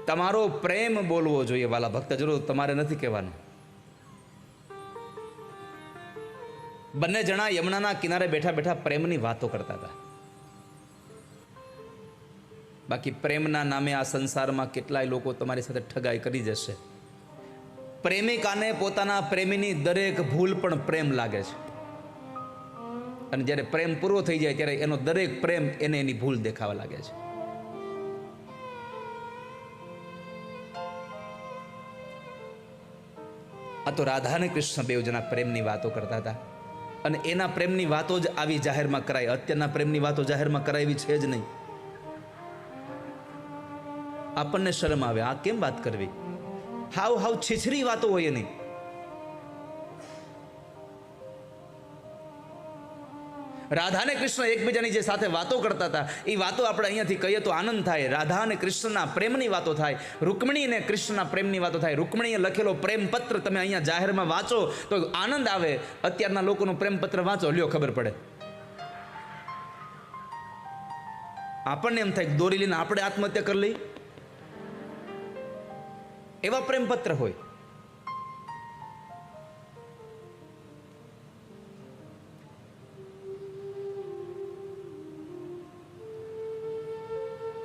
તમારો પ્રેમ બોલવો જોઈએ વાલા ભક્ત, જરૂર તમારે નથી કહેવાનું. બંને જણા યમુનાના કિનારે બેઠા બેઠા પ્રેમની વાતો કરતા હતા. બાકી પ્રેમના નામે આ સંસારમાં કેટલાય લોકો તમારી સાથે ઠગાઈ કરી જશે. પ્રેમિકાને પોતાના પ્રેમીની દરેક ભૂલ પણ પ્રેમ લાગે છે, અને જ્યારે પ્રેમ પૂરો થઈ જાય ત્યારે એનો દરેક પ્રેમ એને એની ભૂલ દેખાવા લાગે છે. આ તો રાધા અને કૃષ્ણ બેવ જણા પ્રેમની વાતો કરતા હતા, અને એના પ્રેમની વાતો જ આવી જાહેરમાં કરાય. અત્યારના પ્રેમની વાતો જાહેરમાં કરાવી છે જ નહીં. આપણને શરમ આવે, આ કેમ વાત કરવી? હાવ છીછરી વાતો હોય એની. રાધા અને કૃષ્ણ એકબીજાની જે સાથે વાતો કરતા હતા એ વાતો આપણે અહીંયાથી કહીએ તો આનંદ થાય. રાધા અને કૃષ્ણના પ્રેમની વાતો થાય, રૂકમણી અને કૃષ્ણના પ્રેમની વાતો થાય. રૂકમણીએ લખેલો પ્રેમ પત્ર તમે અહીંયા જાહેરમાં વાંચો તો આનંદ આવે. અત્યારના લોકોનું પ્રેમ પત્ર વાંચો, લ્યો ખબર પડે. આપણને એમ થાય દોરી લઈને આપણે આત્મહત્યા કરી લઈ, એવા પ્રેમ પત્ર હોય.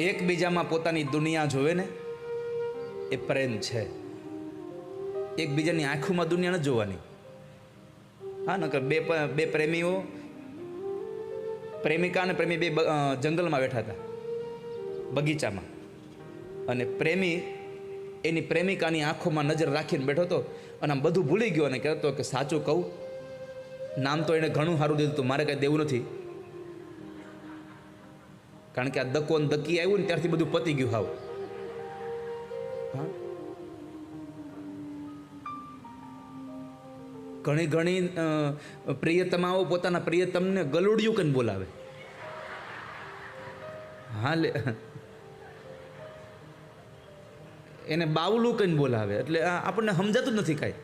એકબીજામાં પોતાની દુનિયા જોવે ને એ પ્રેમ છે. એકબીજાની આંખોમાં દુનિયા ન જોવાની. હા, નકર બે પ્રેમીઓ, પ્રેમિકા અને પ્રેમી બે જંગલમાં બેઠા હતા, બગીચામાં, અને પ્રેમી એની પ્રેમિકાની આંખોમાં નજર રાખીને બેઠો હતો, અને આમ બધું ભૂલી ગયો અને કહેતો કે સાચું કહું, નામ તો એને ઘણું સારું દીધું હતું, મારે કાંઈ દેવું નથી, કારણ કે આ દકોન દકી આવ્યું ને ત્યારથી બધું પતી ગયું. હાવ હા, ઘણી પ્રિયતમાઓ પોતાના પ્રિયતમને ગલુડિયું કને બોલાવે. હા, એને બાવલું કઈને બોલાવે. એટલે આપણને સમજાતું જ નથી કાંઈ.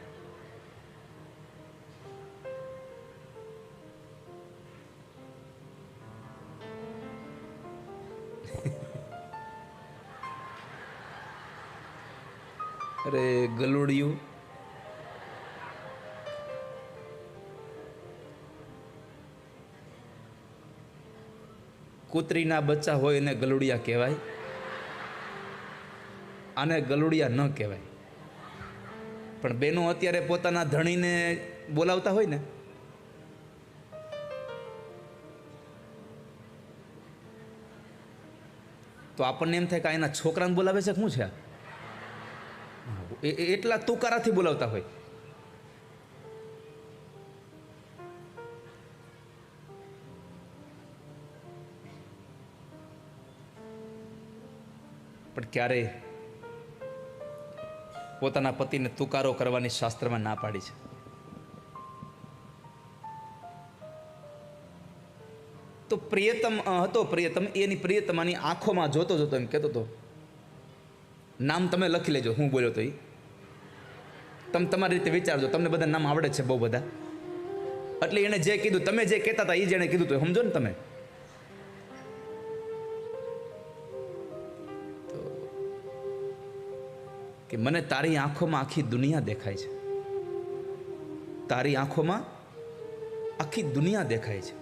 અરે ગલુડિયું, કૂતરીના બચ્ચા હોય એને ગલુડિયા કહેવાય, આને ગલુડિયા ન કહેવાય. પણ બેનો અત્યારે પોતાના ધણીને બોલાવતા હોય ને, તો આપણને એમ થાય કે એના છોકરાને બોલાવે છે, શું છે? એટલા તુકારાથી બોલાવતા હોય. પણ ક્યારેય પોતાના પતિને તુકારો કરવાની શાસ્ત્રમાં ના પાડી છે. તો પ્રિયતમ હતો, પ્રિયતમ એની પ્રિયતમાની આંખોમાં જોતો જોતો એમ કહેતો હતો, નામ તમે લખી લેજો હું બોલ્યો તો. તમે તમારી રીતે વિચારજો, તમને બધા નામ આવડે છે બહુ બધા. એટલે એણે જે કીધું, તમે જે કહેતા હતા એ જ એણે કીધું, તો સમજો ને તમે. કે મને તારી આંખોમાં આખી દુનિયા દેખાય છે, તારી આંખોમાં આખી દુનિયા દેખાય છે.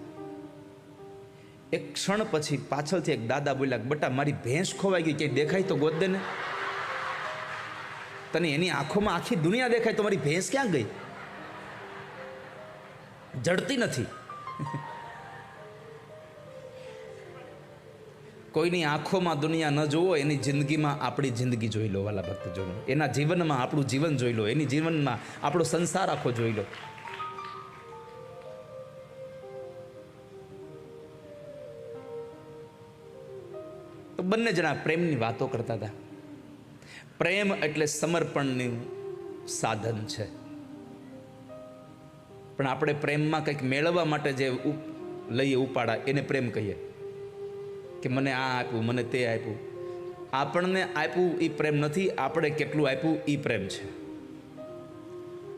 એક ક્ષણ પછી પાછળથી એક દાદા બોલ્યા, બટા મારી ભેંસ ખોવાઈ ગઈ, ક્યાંય દેખાય તો ગોત દે ને. તને એની આંખોમાં આખી દુનિયા દેખાય તો મારી ભેંસ ક્યાં ગઈ? જડતી નથી. કોઈની આંખોમાં દુનિયા ન જોવો, એની જિંદગીમાં આપણી જિંદગી જોઈ લો વાલા ભક્તજનો. એના જીવનમાં આપણું જીવન જોઈ લો, એની જીવનમાં આપણો સંસાર આખો જોઈ લો. તો બંને જણા પ્રેમની વાતો કરતા હતા. પ્રેમ એટલે સમર્પણનું સાધન છે. પણ આપણે પ્રેમમાં કંઈક મેળવવા માટે જે લઈએ ઉપાડા, એને પ્રેમ કહીએ. કે મને આ આપ્યું, મને તે આપ્યું. આપણને આપ્યું એ પ્રેમ નથી, આપણે કેટલું આપ્યું એ પ્રેમ છે.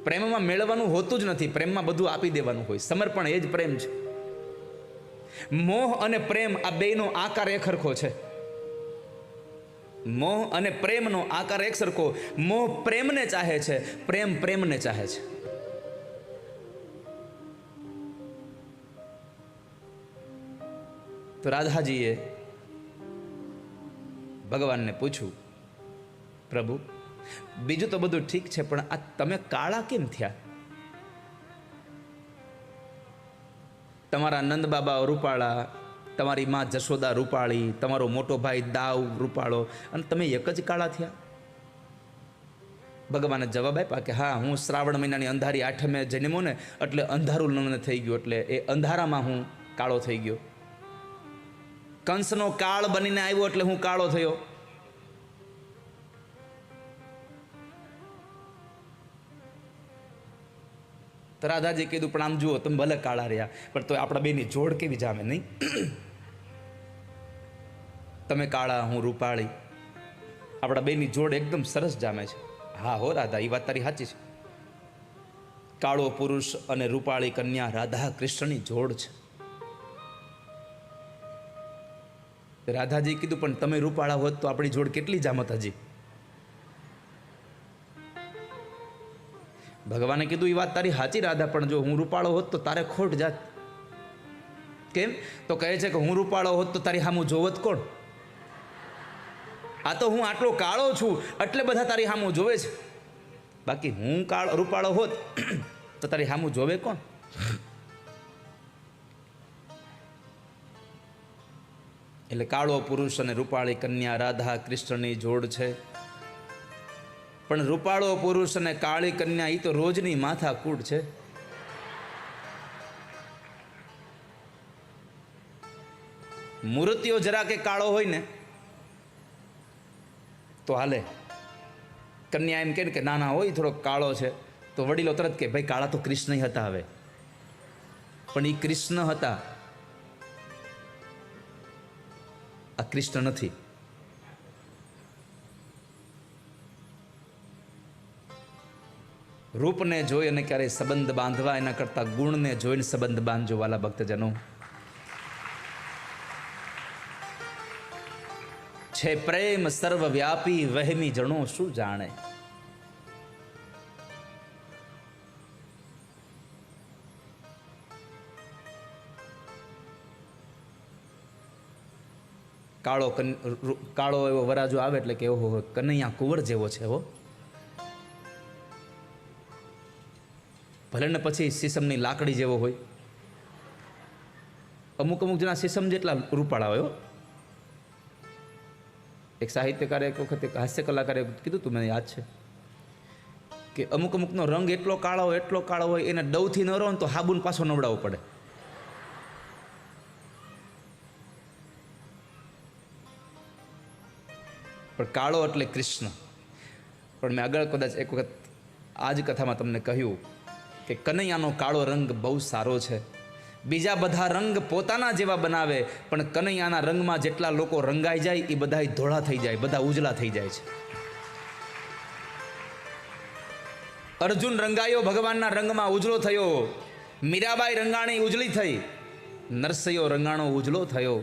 પ્રેમમાં મેળવવાનું હોતું જ નથી, પ્રેમમાં બધું આપી દેવાનું હોય. સમર્પણ એ જ પ્રેમ છે. મોહ અને પ્રેમ આ બેયનો આકાર એક સરખો છે. મોહ અને પ્રેમનો આકાર એક સરખો. મોહ પ્રેમને ચાહે છે, પ્રેમ પ્રેમને ચાહે છે. તો રાધાજીએ ભગવાનને પૂછ્યું, પ્રભુ બીજું તો બધું ઠીક છે, પણ આ તમે કાળા કેમ થયા? તમારા નંદ બાબા રૂપાળા, તમારી માં જશોદા રૂપાળી, તમારો મોટો ભાઈ દાવ રૂપાળો, અને તમે એક જ કાળા થયા? ભગવાને જવાબ આપ્યા કે હા, હું શ્રાવણ મહિનાની અંધારી આઠમે જન્મો ને એટલે અંધારું મને થઈ ગયું, એટલે એ અંધારામાં હું કાળો થઈ ગયો. કંસનો કાળ બનીને આવ્યો એટલે હું કાળો થયો. તો રાધાજી કીધું, પણ આમ જુઓ, તમે ભલે કાળા રહ્યા, પણ તો આપણા બેની જોડ કેવી જામે નહીં? તમે કાળા, હું રૂપાળી, આપણા બેની જોડ એકદમ સરસ જામે છે. હા હો રાધા, એ વાત તારી સાચી છે. કાળો પુરુષ અને રૂપાળી કન્યા રાધા કૃષ્ણની જોડ છે. રાધાજી કીધું, પણ તમે રૂપાળા હોત તો આપણી જોડ કેટલી જામત હજી? ભગવાને કીધું, એ વાત તારી સાચી રાધા, પણ જો હું રૂપાળો હોત તો તારે ખોટ જાત. કેમ? તો કહે છે કે હું રૂપાળો હોત તો તારી સામું જોવત કોણ? આ તો હું આટલો કાળો છું એટલે બધા તારી સામું જોવે છે, બાકી હું રૂપાળો હોત તો તારી સામું જોવે કોણ? એટલે કાળો પુરુષ અને રૂપાળી કન્યા રાધા કૃષ્ણની જોડ છે. પણ રૂપાળો પુરુષ અને કાળી કન્યા એ તો રોજની માથાકૂટ છે. મૂર્તિઓ જરા કે કાળો હોય ને તો હાલે. કન્યા એમ કે નાના હોય થોડો કાળો છે તો વડીલો તરત કે ભાઈ કાળા તો કૃષ્ણ હતા. હવે પણ એ કૃષ્ણ હતા, આ કૃષ્ણ નથી. રૂપને જોઈ અને ક્યારેય સંબંધ બાંધવા એના કરતા ગુણને જોઈને સંબંધ બાંધજો વાલા ભક્તજનો. છે પ્રેમ સર્વવ્યાપી, વહેમી જણો શું જાણે. કાળો એવો વરાજો આવે એટલે કે ઓહો કનૈયા કુંવર જેવો છે હો. ભલે ને પછી સીસમની લાકડી જેવો હોય. અમુક જણા સીસમ જેટલા રૂપાળા હોય. એક સાહિત્યકારે એક વખત એક હાસ્ય કલાકારે કીધું તું, મને યાદ છે કે અમુકનો રંગ એટલો કાળો હોય એને દવથી ન રહો ને તો હાબુન પાછો નવડાવવો પડે. પણ કાળો એટલે કૃષ્ણ. પણ મેં આગળ કદાચ એક વખત આ જ કથામાં તમને કહ્યું કે કનૈયાનો કાળો રંગ બહુ સારો છે. બીજા બધા રંગ પોતાના જેવા બનાવે, પણ કનૈયાના રંગમાં જેટલા લોકો રંગાઈ જાય એ બધા ધોળા થઈ જાય, બધા ઉજળા થઈ જાય છે. અર્જુન રંગાયો ભગવાનના રંગમાં ઉજળો થયો, મીરાબાઈ રંગાણી ઉજળી થઈ, નરસૈયો રંગાણો ઉજળો થયો,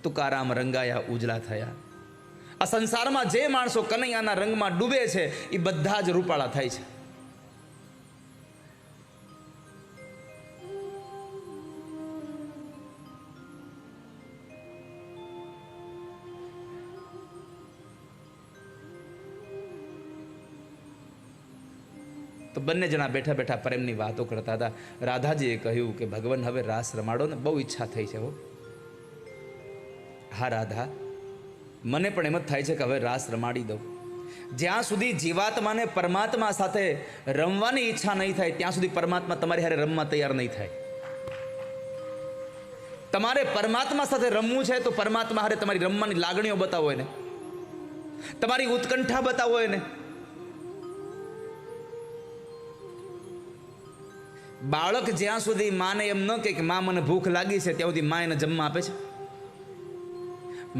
તુકારામ રંગાયા ઉજળા થયા. આ સંસારમાં જે માણસો કનૈયાના રંગમાં ડૂબે છે એ બધા જ રૂપાળા થાય છે. તો બંને જણા બેઠા બેઠા પ્રેમની વાતો કરતા હતા. રાધાજીએ કહ્યું કે ભગવાન હવે રાસ રમાડો ને, બહુ ઈચ્છા થઈ છે હો. હા રાધા, મને પણ એમ જ થાય છે કે હવે રાસ રમાડી દઉં. જ્યાં સુધી જીવાત્માને પરમાત્મા સાથે રમવાની ઈચ્છા નહીં થાય ત્યાં સુધી પરમાત્મા તમારી હારે રમવા તૈયાર નહીં થાય. તમારે પરમાત્મા સાથે રમવું છે તો પરમાત્મા હારે તમારી રમવાની લાગણીઓ બતાવો એને, તમારી ઉત્કંઠા બતાવો એને. બાળક જ્યાં સુધી માને એમ ન કે માં મને ભૂખ લાગી છે ત્યાં સુધી માં એને જમવા આપે છે.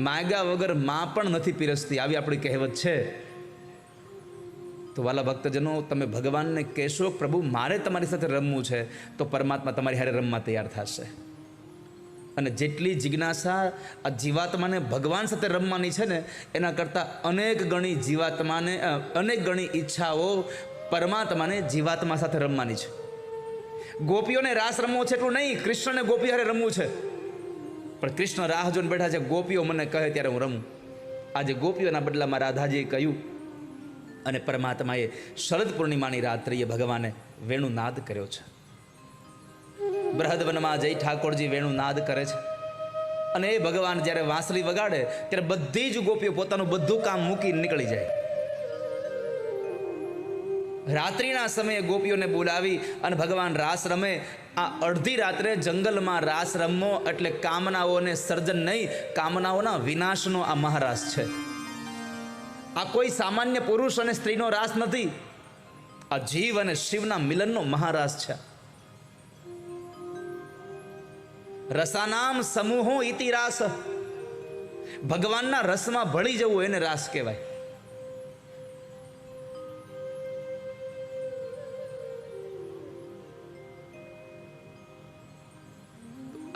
માગ્યા વગર માં પણ નથી પીરસતી, આવી આપણી કહેવત છે. તો વાલા ભક્તજનો, તમે ભગવાનને કહેશો પ્રભુ મારે તમારી સાથે રમવું છે તો પરમાત્મા તમારી હારે રમવા તૈયાર થશે. અને જેટલી જિજ્ઞાસા આ જીવાત્માને ભગવાન સાથે રમવાની છે ને, એના કરતાં અનેક ગણી જીવાત્માને અનેક ગણી ઈચ્છાઓ પરમાત્માને જીવાત્મા સાથે રમવાની છે. ગોપીઓને રાસ રમવો છે એટલું નહીં, કૃષ્ણને ગોપી હારે રમવું છે. પણ કૃષ્ણ રાહ જોઈને બેઠા છે, ગોપીઓ મને કહે ત્યારે હું રમું. આજે ગોપીઓના બદલામાં રાધાજીએ કહ્યું, અને પરમાત્માએ શરદ પૂર્ણિમાની રાત્રિએ ભગવાને વેણુનાદ કર્યો છે. બૃહદવનમાં જઈ ઠાકોરજી વેણુનાદ કરે છે, અને એ ભગવાન જ્યારે વાંસળી વગાડે ત્યારે બધી જ ગોપીઓ પોતાનું બધું કામ મૂકી નીકળી જાય. રાત્રિના સમયે ગોપીઓને બોલાવી અને ભગવાન રાસ રમે. આ અડધી રાત્રે જંગલમાં રાસ રમવો એટલે કામનાઓને સર્જન નહીં, કામનાઓના વિનાશનો આ મહારાસ છે. આ કોઈ સામાન્ય પુરુષ અને સ્ત્રીનો રાસ નથી, આ જીવ અને શિવના મિલનનો મહારાસ છે. રસાનામ સમૂહો ઇતિ રાસ, ભગવાનના રસમાં ભળી જવું એને રાસ કહેવાય.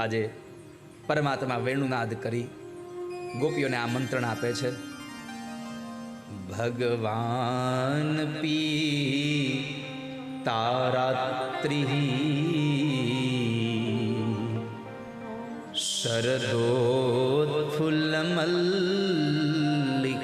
આજે પરમાત્મા વેણુનાદ કરી ગોપીઓને આમંત્રણ આપે છે. ભગવાન પી તારાત્રિ શરદોત્ફુલ્લ મલ્લિકા